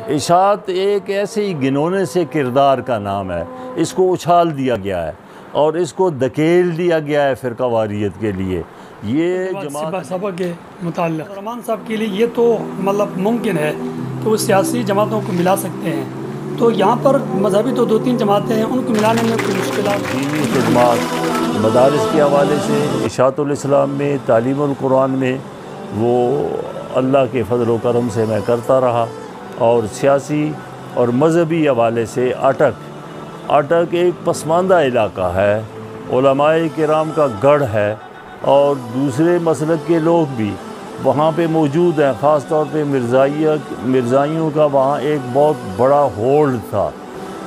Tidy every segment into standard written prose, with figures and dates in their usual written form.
اشاعت ایک ایسے ہی گنونے سے کردار کا نام ہے، اس کو اچھال دیا گیا ہے اور اس کو دھکیل دیا گیا ہے فرقہ واریت کے لیے۔ یہ جماعت سبق کے متعلق رحمان صاحب کے لیے یہ تو مطلب ممکن ہے کہ وہ سیاسی جماعتوں کو ملا سکتے ہیں، تو یہاں پر مذہبی تو 2-3 جماعتیں ہیں، ان کو ملانے میں کوئی مشکلات؟ دینی خدمات مدارس کے حوالے سے اشاعت الاسلام میں، تعلیم القرآن میں وہ اللہ کے فضل و کرم سے میں کرتا رہا، اور سیاسی اور مذہبی حوالے سے اٹک ایک پسماندہ علاقہ ہے، علماء کرام کا گڑھ ہے، اور دوسرے مسلک کے لوگ بھی وہاں پہ موجود ہیں، خاص طور پہ مرزائیوں کا وہاں ایک بہت بڑا ہولڈ تھا،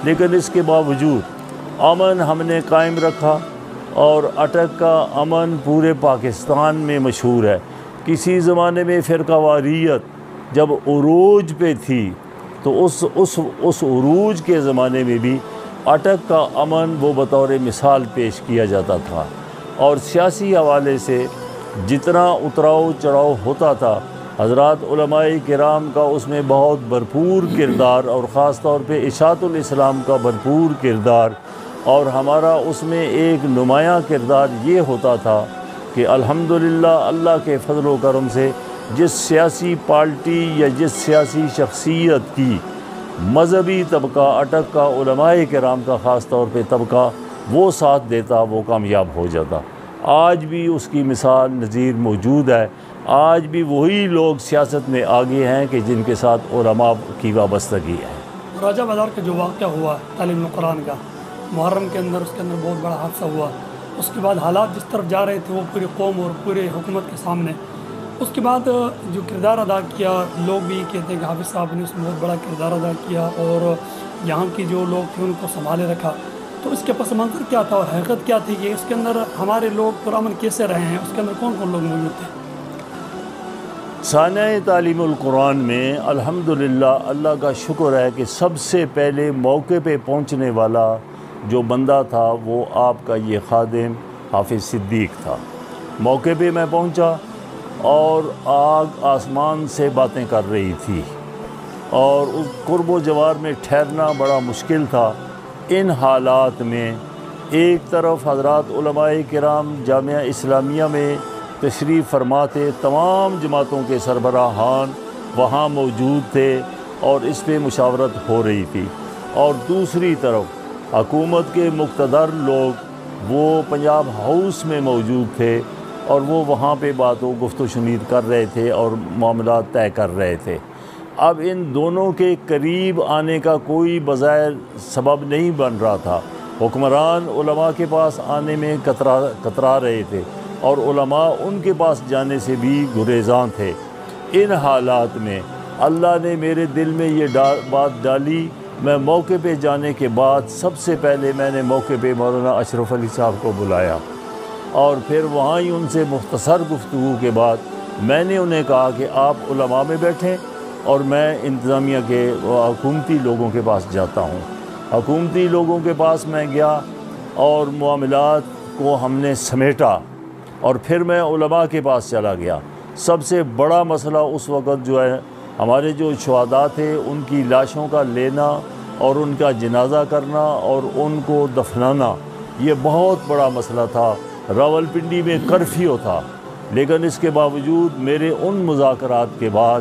لیکن اس کے باوجود امن ہم نے قائم رکھا، اور اٹک کا امن پورے پاکستان میں مشہور ہے۔ کسی زمانے میں فرقہ واریت جب عروج پہ تھی تو اس عروج کے زمانے میں بھی اٹک کا امن وہ بطور مثال پیش کیا جاتا تھا، اور سیاسی حوالے سے جتنا اتراؤ چڑھاؤ ہوتا تھا، حضرات علماء کرام کا اس میں بہت بھرپور کردار، اور خاص طور پہ اشاعت الاسلام کا بھرپور کردار، اور ہمارا اس میں ایک نمایاں کردار یہ ہوتا تھا کہ الحمدللہ اللہ کے فضل و کرم سے جس سیاسی پارٹی یا جس سیاسی شخصیت کی مذہبی طبقہ اٹک کا، علماء کرام کا خاص طور پہ طبقہ وہ ساتھ دیتا، وہ کامیاب ہو جاتا۔ آج بھی اس کی مثال نظیر موجود ہے، آج بھی وہی لوگ سیاست میں آگے ہیں کہ جن کے ساتھ علماء کی وابستگی ہے۔ راجہ بازار کا جو واقعہ ہوا تعلیم قرآن کا محرم کے اندر، اس کے اندر بہت بڑا حادثہ ہوا، اس کے بعد حالات جس طرف جا رہے تھے وہ پوری قوم اور پورے حکومت کے سامنے، اس کے بعد جو کردار ادا کیا، لوگ بھی کہتے ہیں کہ حافظ صاحب نے اس میں بہت بڑا کردار ادا کیا، اور یہاں کی جو لوگ تھے ان کو سنبھالے رکھا، تو اس کے پس منظر کیا تھا اور حقیقت کیا تھی کہ اس کے اندر ہمارے لوگ پرامن کیسے رہے ہیں، اس کے اندر کون کون لوگ موجود تھے؟ سانحہ تعلیم القرآن میں الحمدللہ اللہ کا شکر ہے کہ سب سے پہلے موقع پہ پہنچنے والا جو بندہ تھا وہ آپ کا یہ خادم حافظ صدیق تھا۔ موقع پہ میں پہنچا اور آگ آسمان سے باتیں کر رہی تھی، اور اس قرب و جوار میں ٹھہرنا بڑا مشکل تھا۔ ان حالات میں ایک طرف حضرات علماء کرام جامعہ اسلامیہ میں تشریف فرما تھے، تمام جماعتوں کے سربراہان وہاں موجود تھے اور اس پہ مشاورت ہو رہی تھی، اور دوسری طرف حکومت کے مقتدر لوگ وہ پنجاب ہاؤس میں موجود تھے، اور وہ وہاں پہ بات و گفت و شنید کر رہے تھے اور معاملات طے کر رہے تھے۔ اب ان دونوں کے قریب آنے کا کوئی بظاہر سبب نہیں بن رہا تھا، حکمران علماء کے پاس آنے میں کترا رہے تھے، اور علماء ان کے پاس جانے سے بھی گریزاں تھے۔ ان حالات میں اللہ نے میرے دل میں یہ بات ڈالی۔ میں موقع پہ جانے کے بعد سب سے پہلے میں نے موقع پہ مولانا اشرف علی صاحب کو بلایا، اور پھر وہاں ہی ان سے مختصر گفتگو کے بعد میں نے انہیں کہا کہ آپ علماء میں بیٹھیں اور میں انتظامیہ کے حکومتی لوگوں کے پاس جاتا ہوں۔ حکومتی لوگوں کے پاس میں گیا اور معاملات کو ہم نے سمیٹا، اور پھر میں علماء کے پاس چلا گیا۔ سب سے بڑا مسئلہ اس وقت جو ہے، ہمارے جو شہداء تھے ان کی لاشوں کا لینا اور ان کا جنازہ کرنا اور ان کو دفنانا، یہ بہت بڑا مسئلہ تھا۔ راولپنڈی میں کرفیو تھا، لیکن اس کے باوجود میرے ان مذاکرات کے بعد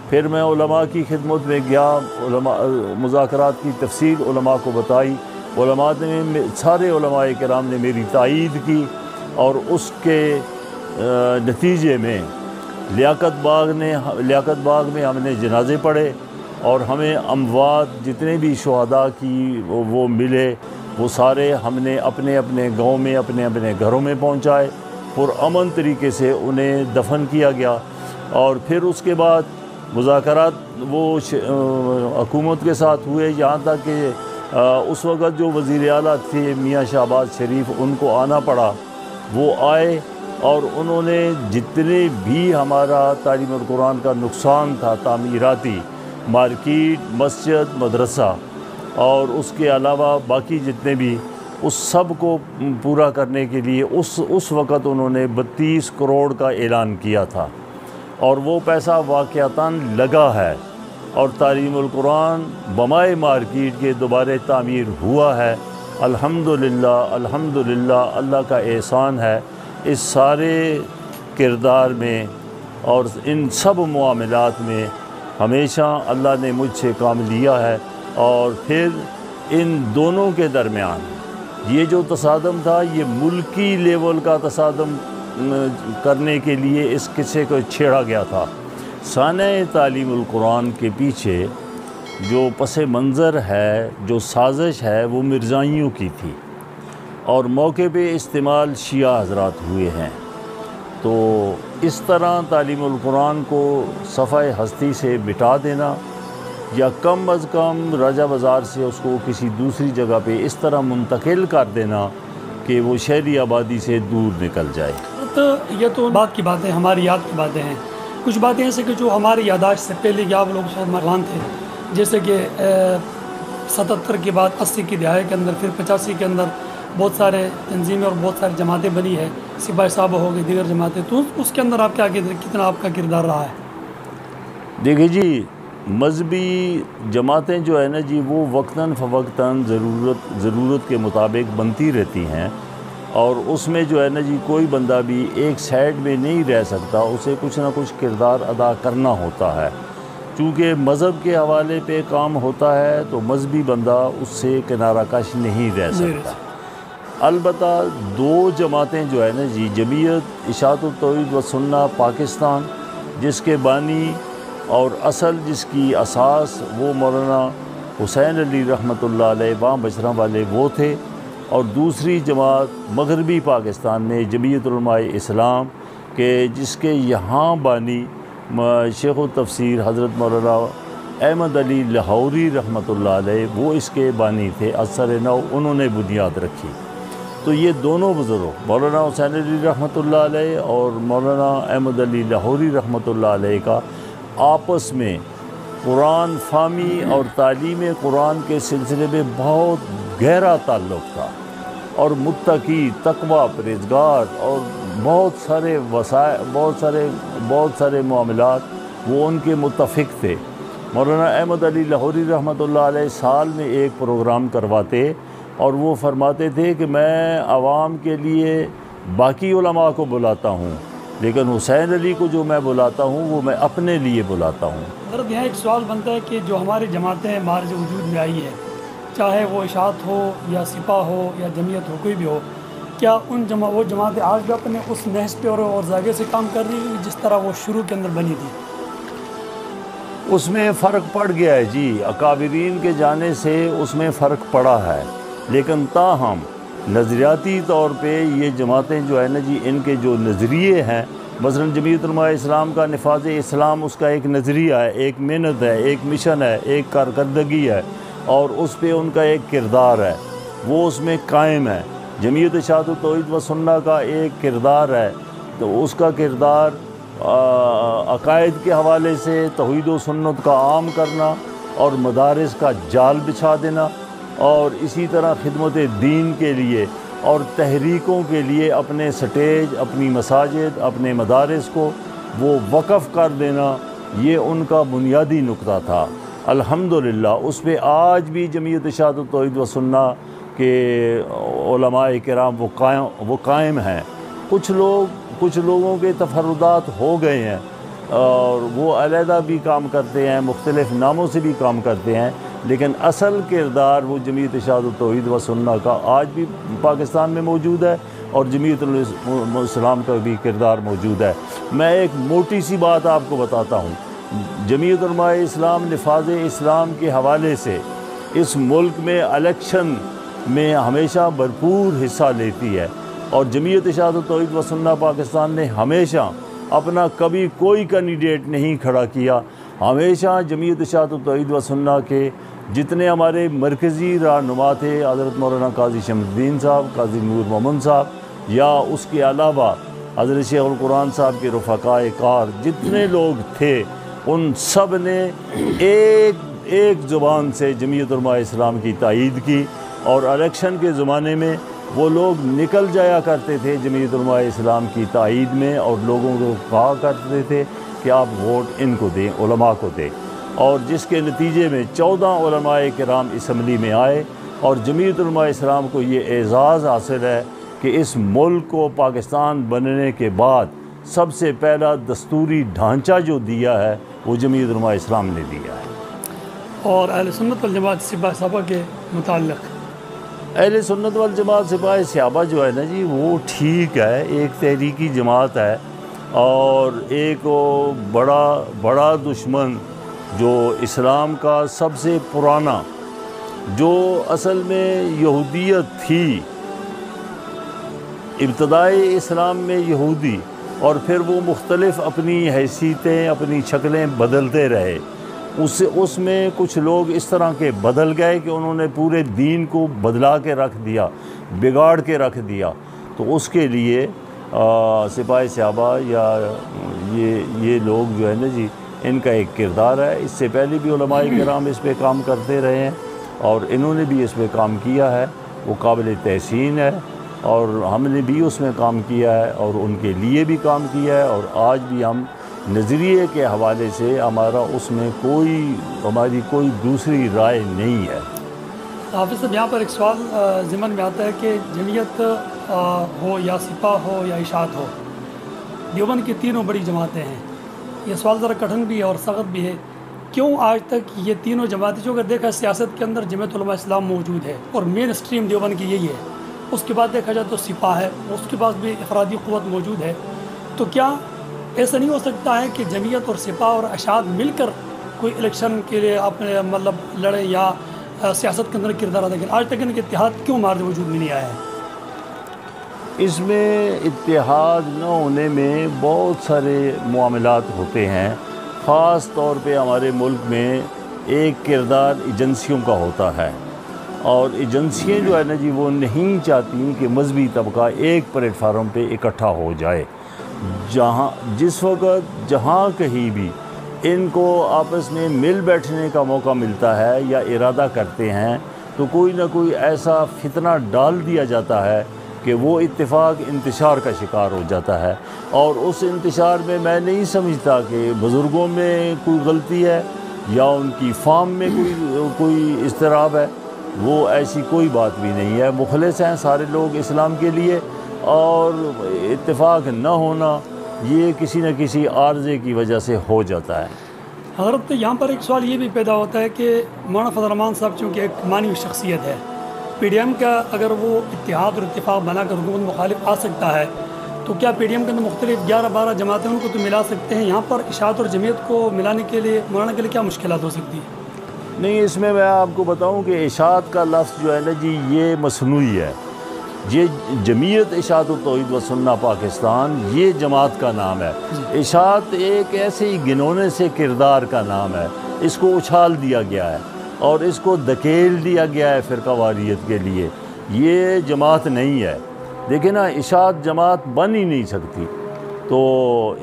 پھر میں علماء کی خدمت میں گیا، مذاکرات کی تفصیل علماء کو بتائی، علماء نے سارے علماء کرام نے میری تائید کی، اور اس کے نتیجے میں لیاقت باغ میں ہم نے جنازے پڑھے، اور ہمیں اموات جتنے بھی شہداء کی وہ ملے، وہ سارے ہم نے اپنے اپنے گاؤں میں اپنے اپنے گھروں میں پہنچائے، پرامن طریقے سے انہیں دفن کیا گیا۔ اور پھر اس کے بعد مذاکرات وہ حکومت کے ساتھ ہوئے، یہاں تک کہ اس وقت جو وزیر اعلیٰ تھے میاں شہباز شریف، ان کو آنا پڑا۔ وہ آئے اور انہوں نے جتنے بھی ہمارا تعلیم القرآن کا نقصان تھا، تعمیراتی، مارکیٹ، مسجد، مدرسہ، اور اس کے علاوہ باقی جتنے بھی، اس سب کو پورا کرنے کے لیے اس وقت انہوں نے 32 کروڑ کا اعلان کیا تھا، اور وہ پیسہ واقعتاً لگا ہے۔ اور تعلیم القرآن بمائے مارکیٹ کے دوبارہ تعمیر ہوا ہے۔ الحمدللہ الحمدللہ اللہ کا احسان ہے اس سارے کردار میں اور ان سب معاملات میں ہمیشہ اللہ نے مجھ سے کام لیا ہے۔ اور پھر ان دونوں کے درمیان یہ جو تصادم تھا یہ ملکی لیول کا تصادم کرنے کے لیے اس قصے کو چھیڑا گیا تھا۔ سانع تعلیم القرآن کے پیچھے جو پس منظر ہے، جو سازش ہے، وہ مرزائیوں کی تھی اور موقع پہ استعمال شیعہ حضرات ہوئے ہیں۔ تو اس طرح تعلیم القرآن کو صفحہ ہستی سے مٹا دینا یا کم از کم راجہ بازار سے اس کو کسی دوسری جگہ پہ اس طرح منتقل کر دینا کہ وہ شہری آبادی سے دور نکل جائے۔ تو یہ تو بات کی باتیں، ہماری یاد کی باتیں ہیں۔ کچھ باتیں ایسے کہ جو ہماری یاداشت سے پہلے کہ آپ لوگ شاید مروان تھے، جیسے کہ 77 کے بعد 80 کی دہائی کے اندر، پھر 85 کے اندر بہت سارے تنظیمیں اور بہت ساری جماعتیں بنی ہے، سپاہی صاحب ہو گئے، دیگر جماعتیں، تو اس کے اندر آپ کتنا آپ کا کردار رہا ہے؟ دیکھیے جی، مذہبی جماعتیں جو ہے نا جی وہ وقتاً فوقتاً ضرورت کے مطابق بنتی رہتی ہیں، اور اس میں جو ہے نا جی کوئی بندہ بھی ایک سائڈ میں نہیں رہ سکتا، اسے کچھ نہ کچھ کردار ادا کرنا ہوتا ہے۔ چونکہ مذہب کے حوالے پہ کام ہوتا ہے تو مذہبی بندہ اس سے کنارہ کش نہیں رہ سکتا۔ البتہ دو جماعتیں جو ہے نا جی، جمعیت اشاعت التوحید و سنہ پاکستان جس کے بانی اور اصل جس کی اساس وہ مولانا حسین علی رحمۃ اللہ علیہ وہاں بچراں والے وہ تھے، اور دوسری جماعت مغربی پاکستان میں جمعیت علماء اسلام کے جس کے یہاں بانی شیخ التفسیر حضرت مولانا احمد علی لاہوری رحمۃ اللہ علیہ وہ اس کے بانی تھے، اثر نو انہوں نے بنیاد رکھی۔ تو یہ دونوں بزرگ مولانا حسین علی رحمۃ اللہ علیہ اور مولانا احمد علی لاہوری رحمۃ اللہ علیہ کا آپس میں قرآن فہمی اور تعلیم قرآن کے سلسلے میں بہت گہرا تعلق تھا، اور متقی، تقوی، پرہیزگار اور بہت سارے معاملات وہ ان کے متفق تھے۔ مولانا احمد علی لاہوری رحمۃ اللہ علیہ سال میں ایک پروگرام کرواتے اور وہ فرماتے تھے کہ میں عوام کے لیے باقی علماء کو بلاتا ہوں، لیکن حسین علی کو جو میں بلاتا ہوں وہ میں اپنے لیے بلاتا ہوں۔ حضرت یہاں ایک سوال بنتا ہے کہ جو ہماری جماعتیں مارج وجود میں آئی ہیں، چاہے وہ اشاعت ہو یا سپاہ ہو یا جمعیت ہو، کوئی بھی ہو، کیا وہ جماعتیں آج بھی اپنے اس نہج پہ اور ذائقے سے کام کر رہی ہیں جس طرح وہ شروع کے اندر بنی تھی؟ اس میں فرق پڑ گیا ہے جی، اکابرین کے جانے سے اس میں فرق پڑا ہے، لیکن تاہم نظریاتی طور پہ یہ جماعتیں جو ہے نا جی ان کے جو نظریے ہیں، مثلا جمعیت علماء اسلام کا نفاذ اسلام اس کا ایک نظریہ ہے، ایک محنت ہے، ایک مشن ہے، ایک کارکردگی ہے، اور اس پہ ان کا ایک کردار ہے، وہ اس میں قائم ہے۔ جمعیت اشاعت التوحید و سنہ کا ایک کردار ہے، تو اس کا کردار عقائد کے حوالے سے توحید و سنت کا عام کرنا اور مدارس کا جال بچھا دینا، اور اسی طرح خدمت دین کے لیے اور تحریکوں کے لیے اپنے سٹیج، اپنی مساجد، اپنے مدارس کو وہ وقف کر دینا، یہ ان کا بنیادی نقطہ تھا۔ الحمدللہ اس پہ آج بھی جمعیت اشاعت التوحید و سنہ کے علماء کرام وہ قائم ہیں۔ کچھ لوگوں کے تفردات ہو گئے ہیں اور وہ علیحدہ بھی کام کرتے ہیں، مختلف ناموں سے بھی کام کرتے ہیں، لیکن اصل کردار وہ جمعیت اشاعت التوحید و سنہ کا آج بھی پاکستان میں موجود ہے، اور جمعیت الاسلام کا بھی کردار موجود ہے۔ میں ایک موٹی سی بات آپ کو بتاتا ہوں، جمعیت علماء اسلام نفاذ اسلام کے حوالے سے اس ملک میں الیکشن میں ہمیشہ بھرپور حصہ لیتی ہے، اور جمعیت اشاعت التوحید و سنہ پاکستان نے ہمیشہ اپنا کبھی کوئی کینڈیڈیٹ نہیں کھڑا کیا۔ ہمیشہ جمعیت اشاعت التوحید و سنہ کے جتنے ہمارے مرکزی رہنما تھے، حضرت مولانا قاضی شمس الدین صاحب، قاضی نور محمد صاحب، یا اس کے علاوہ حضرت شیخ القرآن صاحب کے رفقائے کار جتنے لوگ تھے، ان سب نے ایک زبان سے جمعیت علماء اسلام کی تائید کی، اور الیکشن کے زمانے میں وہ لوگ نکل جایا کرتے تھے جمعیت علماء اسلام کی تائید میں، اور لوگوں کو کہا کرتے تھے کہ آپ ووٹ ان کو دیں، علماء کو دیں۔ اور جس کے نتیجے میں 14 علماء کرام اسمبلی میں آئے، اور جمعیت علماء اسلام کو یہ اعزاز حاصل ہے کہ اس ملک کو پاکستان بننے کے بعد سب سے پہلا دستوری ڈھانچہ جو دیا ہے وہ جمعیت علماء اسلام نے دیا ہے۔ اور اہل سنت والجماعت سپاہ صحابہ کے متعلق؟ اہل سنت والجماعت سپاہ صحابہ جو ہے نا جی وہ ٹھیک ہے، ایک تحریکی جماعت ہے، اور ایک بڑا دشمن جو اسلام کا سب سے پرانا، جو اصل میں یہودیت تھی، ابتدائی اسلام میں یہودی، اور پھر وہ مختلف اپنی حیثیتیں اپنی شکلیں بدلتے رہے، اس میں کچھ لوگ اس طرح کے بدل گئے کہ انہوں نے پورے دین کو بدلا کے رکھ دیا، بگاڑ کے رکھ دیا۔ تو اس کے لیے سپاہ صحابہ یا یہ لوگ جو ہے نا جی ان کا ایک کردار ہے۔ اس سے پہلے بھی علماء کرام اس پہ کام کرتے رہے ہیں اور انہوں نے بھی اس پہ کام کیا ہے، وہ قابل تحسین ہے، اور ہم نے بھی اس میں کام کیا ہے اور ان کے لیے بھی کام کیا ہے، اور آج بھی ہم نظریے کے حوالے سے ہماری کوئی دوسری رائے نہیں ہے۔ حافظ صاحب، یہاں پر ایک سوال ذہن میں آتا ہے کہ جمعیت ہو یا سپاہ ہو یا اشاعت ہو، دیوبند کی تینوں بڑی جماعتیں ہیں۔ یہ سوال ذرا کٹھن بھی ہے اور سخت بھی ہے، کیوں آج تک یہ تینوں جماعتیں، جو اگر دیکھا سیاست کے اندر جمعیت علماء اسلام موجود ہے اور مین اسٹریم دیوبند کی یہی ہے، اس کے بعد دیکھا جائے تو سپاہ ہے، اس کے پاس بھی افرادی قوت موجود ہے، تو کیا ایسا نہیں ہو سکتا ہے کہ جمعیت اور سپاہ اور اشاعت مل کر کوئی الیکشن کے لیے اپنے لڑیں یا سیاست کے اندر کردار ادا کریں؟ آج تک ان کے اتحاد کیوں مارج وجود میں نہیں آیا ہے؟ اس میں اتحاد نہ ہونے میں بہت سارے معاملات ہوتے ہیں۔ خاص طور پہ ہمارے ملک میں ایک کردار ایجنسیوں کا ہوتا ہے، اور ایجنسیاں جو ہے نا جی وہ نہیں چاہتی کہ مذہبی طبقہ ایک پلیٹ فارم پہ اکٹھا ہو جائے۔ جس وقت جہاں کہیں بھی ان کو آپس میں مل بیٹھنے کا موقع ملتا ہے یا ارادہ کرتے ہیں تو کوئی نہ کوئی ایسا فتنہ ڈال دیا جاتا ہے کہ وہ اتفاق انتشار کا شکار ہو جاتا ہے، اور اس انتشار میں میں نہیں سمجھتا کہ بزرگوں میں کوئی غلطی ہے یا ان کی فام میں کوئی اضطراب ہے، وہ ایسی کوئی بات بھی نہیں ہے۔ مخلص ہیں سارے لوگ اسلام کے لیے، اور اتفاق نہ ہونا یہ کسی نہ کسی عارضے کی وجہ سے ہو جاتا ہے۔ حضرت، یہاں پر ایک سوال یہ بھی پیدا ہوتا ہے کہ مولانا فضل الرحمان صاحب چونکہ ایک مانی شخصیت ہے، پی ڈی ایم کا اگر وہ اتحاد اور اتفاق بنا کر حکومت مخالف آ سکتا ہے تو کیا پی ڈی ایم کے اندر مختلف 11-12 جماعتیں ان کو تو ملا سکتے ہیں؟ یہاں پر اشاعت اور جمعیت کو ملانے کے لیے مولانا کے لیے کیا مشکلات ہو سکتی ہیں؟ نہیں، اس میں آپ کو بتاؤں کہ اشاعت کا لفظ جو ہے نا جی یہ مصنوعی ہے۔ یہ جمعیت اشاعت التوحید و سنہ پاکستان یہ جماعت کا نام ہے۔ اشاعت ایک ایسے ہی گنونے سے کردار کا نام ہے، اس کو اچھال دیا گیا ہے اور اس کو دھکیل دیا گیا ہے فرقہ واریت کے لیے۔ یہ جماعت نہیں ہے، دیکھیں نا، اشاعت جماعت بن ہی نہیں سکتی۔ تو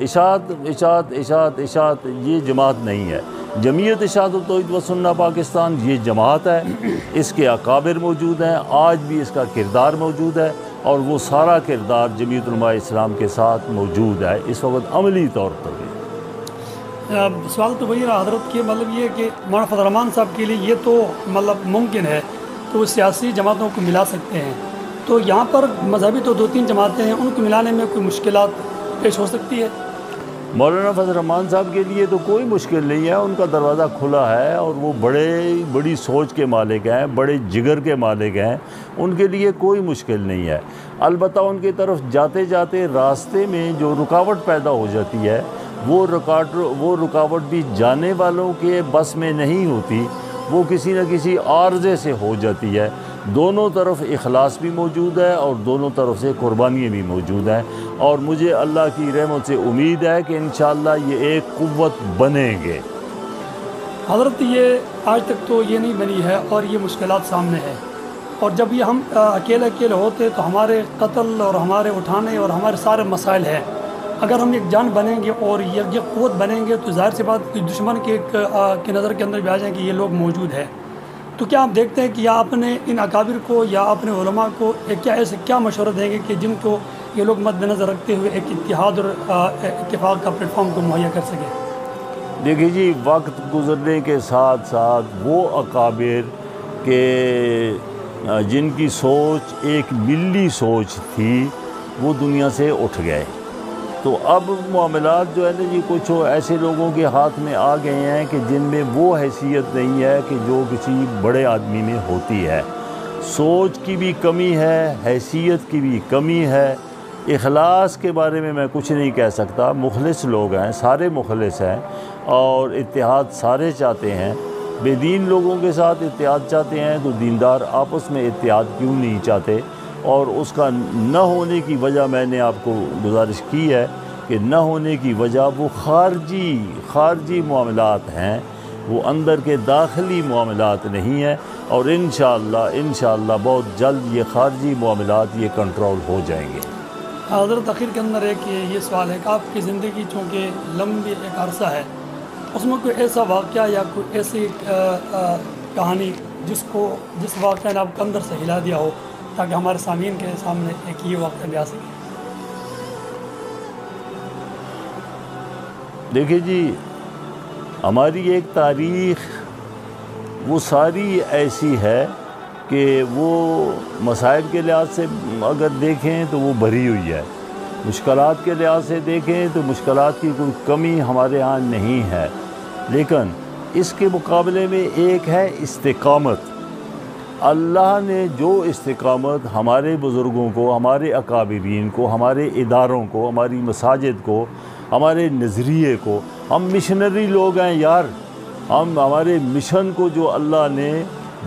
اشاعت یہ جماعت نہیں ہے۔ جمعیت اشاعت التوحید و سنہ پاکستان یہ جماعت ہے، اس کے اکابر موجود ہیں، آج بھی اس کا کردار موجود ہے، اور وہ سارا کردار جمعیت علماء اسلام کے ساتھ موجود ہے اس وقت عملی طور پر بھی۔ سوال تو وہی رہا حضرت کہ یہ کہ مولانا فضل الرحمان صاحب کے لیے یہ تو ممکن ہے تو وہ سیاسی جماعتوں کو ملا سکتے ہیں، تو یہاں پر مذہبی تو 2-3 جماعتیں ہیں، ان کو ملانے میں کوئی مشکلات پیش ہو سکتی ہے؟ مولانا فضل الرحمان صاحب کے لیے تو کوئی مشکل نہیں ہے، ان کا دروازہ کھلا ہے، اور وہ بڑی سوچ کے مالک ہیں، بڑے جگر کے مالک ہیں، ان کے لیے کوئی مشکل نہیں ہے۔ البتہ ان کی طرف جاتے جاتے راستے میں جو رکاوٹ پیدا ہو جاتی ہے وہ رکاوٹ بھی جانے والوں کے بس میں نہیں ہوتی، وہ کسی نہ کسی عارضے سے ہو جاتی ہے۔ دونوں طرف اخلاص بھی موجود ہے اور دونوں طرف سے قربانیاں بھی موجود ہیں، اور مجھے اللہ کی رحمت سے امید ہے کہ انشاءاللہ یہ ایک قوت بنیں گے۔ حضرت، یہ آج تک تو یہ نہیں بنی ہے اور یہ مشکلات سامنے ہے، اور جب یہ ہم اکیلے ہوتے تو ہمارے قتل اور ہمارے اٹھانے اور ہمارے سارے مسائل ہیں، اگر ہم ایک جان بنیں گے اور یہ قوت بنیں گے تو ظاہر سی بات دشمن کی نظر کے اندر بھی آ جائیں کہ یہ لوگ موجود ہیں۔ تو کیا آپ دیکھتے ہیں کہ یا اپنے ان اکابر کو یا اپنے علماء کو کیا مشورہ دیں گے کہ جن کو یہ لوگ مد نظر رکھتے ہوئے ایک اتحاد اور اتفاق کا پلیٹ فارم کو مہیا کر سکیں؟ دیکھیے جی، وقت گزرنے کے ساتھ ساتھ وہ اکابر کہ جن کی سوچ ایک ملی سوچ تھی وہ دنیا سے اٹھ گئے، تو اب معاملات جو ہے نا جی کچھ ایسے لوگوں کے ہاتھ میں آ گئے ہیں کہ جن میں وہ حیثیت نہیں ہے کہ جو کسی بڑے آدمی میں ہوتی ہے۔ سوچ کی بھی کمی ہے، حیثیت کی بھی کمی ہے۔ اخلاص کے بارے میں کچھ نہیں کہہ سکتا، مخلص لوگ ہیں، سارے مخلص ہیں اور اتحاد سارے چاہتے ہیں۔ بے دین لوگوں کے ساتھ اتحاد چاہتے ہیں تو دیندار آپس میں اتحاد کیوں نہیں چاہتے؟ اور اس کا نہ ہونے کی وجہ میں نے آپ کو گزارش کی ہے کہ نہ ہونے کی وجہ وہ خارجی معاملات ہیں، وہ اندر کے داخلی معاملات نہیں ہیں، اور انشاءاللہ بہت جلد یہ خارجی معاملات یہ کنٹرول ہو جائیں گے۔ حضرت آخر کے اندر ایک یہ سوال ہے کہ آپ کی زندگی چونکہ لمبی ایک عرصہ ہے، اس میں کوئی ایسا واقعہ یا کوئی ایسی کہانی جس واقعہ نے آپ کو اندر سے ہلا دیا ہو تاکہ ہمارے سامعین کے سامنے ایک یہ واقعہ بھی آ سکے؟ دیکھیے جی، ہماری ایک تاریخ وہ ساری ایسی ہے کہ وہ مصائب کے لحاظ سے اگر دیکھیں تو وہ بھری ہوئی ہے، مشکلات کے لحاظ سے دیکھیں تو مشکلات کی کوئی کمی ہمارے ہاں نہیں ہے، لیکن اس کے مقابلے میں ایک ہے استقامت۔ اللہ نے جو استقامت ہمارے بزرگوں کو، ہمارے اکابرین کو، ہمارے اداروں کو، ہماری مساجد کو، ہمارے نظریے کو، ہم مشنری لوگ ہیں یار، ہمارے مشن کو جو اللہ نے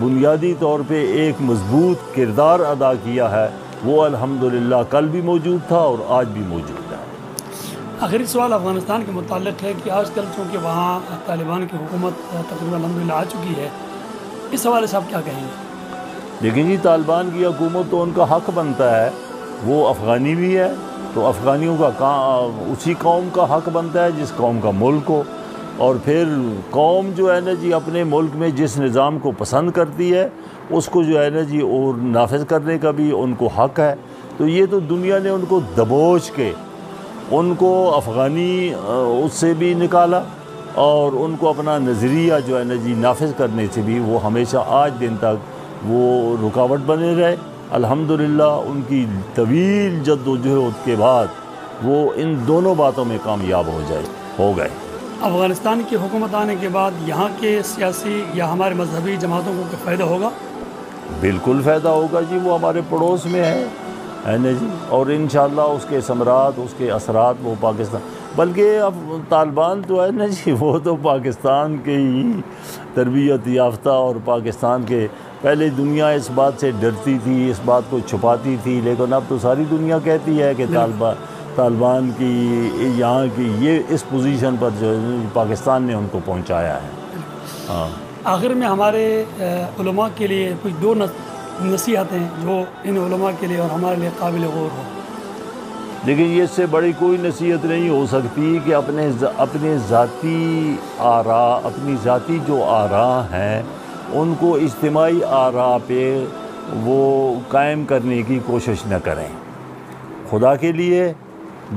بنیادی طور پہ ایک مضبوط کردار ادا کیا ہے وہ الحمدللہ کل بھی موجود تھا اور آج بھی موجود ہے۔ آخری سوال افغانستان کے متعلق ہے کہ آج کل چونکہ وہاں طالبان کی حکومت تقریباً الحمدللہ آ چکی ہے، اس حوالے سے آپ کیا کہیں گے؟ لیکن جی طالبان کی حکومت تو ان کا حق بنتا ہے، وہ افغانی بھی ہے تو افغانیوں کا اسی قوم کا حق بنتا ہے جس قوم کا ملک ہو، اور پھر قوم جو ہے نا جی اپنے ملک میں جس نظام کو پسند کرتی ہے اس کو جو ہے نا جی اور نافذ کرنے کا بھی ان کو حق ہے۔ تو یہ تو دنیا نے ان کو دبوچ کے ان کو افغانی اس سے بھی نکالا اور ان کو اپنا نظریہ جو ہے نا جی نافذ کرنے سے بھی وہ ہمیشہ آج دن تک وہ رکاوٹ بنے رہے۔ الحمدللہ ان کی طویل جد و جہد کے بعد وہ ان دونوں باتوں میں کامیاب ہو گئے۔ افغانستان کی حکومت آنے کے بعد یہاں کے سیاسی یا ہمارے مذہبی جماعتوں کو کوئی فائدہ ہوگا؟ بالکل فائدہ ہوگا جی، وہ ہمارے پڑوس میں ہے نا جی، اور انشاءاللہ اس کے ثمرات، اس کے اثرات وہ پاکستان، بلکہ اب طالبان تو ہے نا جی وہ تو پاکستان کے ہی تربیت یافتہ، اور پاکستان کے پہلے دنیا اس بات سے ڈرتی تھی، اس بات کو چھپاتی تھی، لیکن اب تو ساری دنیا کہتی ہے کہ طالبان کی یہاں کی یہ اس پوزیشن پر جو پاکستان نے ان کو پہنچایا ہے۔ ہاں، آخر میں ہمارے علماء کے لیے کچھ دو نصیحتیں جو ان علماء کے لیے اور ہمارے لیے قابل غور ہو۔ لیکن یہ اس سے بڑی کوئی نصیحت نہیں ہو سکتی کہ اپنے ذاتی آراء، اپنی ذاتی جو آراء ہیں ان کو اجتماعی آراء پہ وہ قائم کرنے کی کوشش نہ کریں۔ خدا کے لیے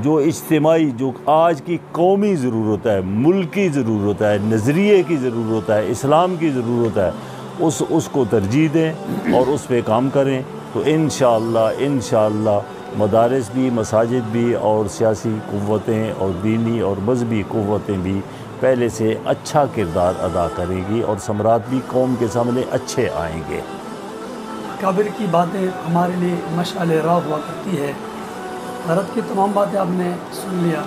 جو اجتماعی، جو آج کی قومی ضرورت ہے، ملکی ضرورت ہے، نظریے کی ضرورت ہے، اسلام کی ضرورت ہے، اس کو ترجیح دیں اور اس پہ کام کریں، تو انشاءاللہ مدارس بھی، مساجد بھی، اور سیاسی قوتیں اور دینی اور مذہبی قوتیں بھی پہلے سے اچھا کردار ادا کریں گی اور ثمرات بھی قوم کے سامنے اچھے آئیں گے۔ اکابر کی باتیں ہمارے لیے مشعل راہ ہوا کرتی ہے۔ حضرت کی تمام باتیں آپ نے سن لیا۔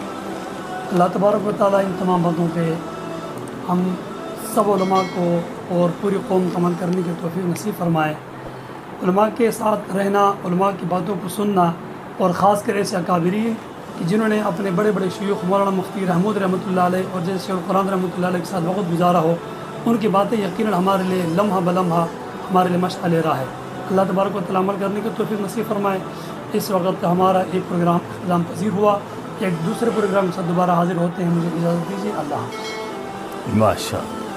اللہ تبارک و تعالیٰ ان تمام باتوں پہ ہم سب علماء کو اور پوری قوم کو عمل کرنے کی توفیق نصیب فرمائے۔ علماء کے ساتھ رہنا، علماء کی باتوں کو سننا، اور خاص کر ایسے اکابرین کہ جنہوں نے اپنے بڑے بڑے شیوخ مولانا مفتی محمود رحمۃ اللہ علیہ اور جیسے شیخ القرآن رحمۃ اللہ علیہ کے ساتھ وقت گزارا ہو، ان کی باتیں یقیناً ہمارے لیے لمحہ بلمحہ ہمارے لیے مشعل راہ ہے۔ اللہ تبارک و تعالیٰ عمل کرنے کی توفیق نصیب فرمائے۔ اس وقت ہمارا ایک پروگرام اختتام پذیر ہوا، ایک دوسرے پروگرام کے ساتھ دوبارہ حاضر ہوتے ہیں، مجھے اجازت دیجیے، اللہ حافظ۔ ماشاء اللہ۔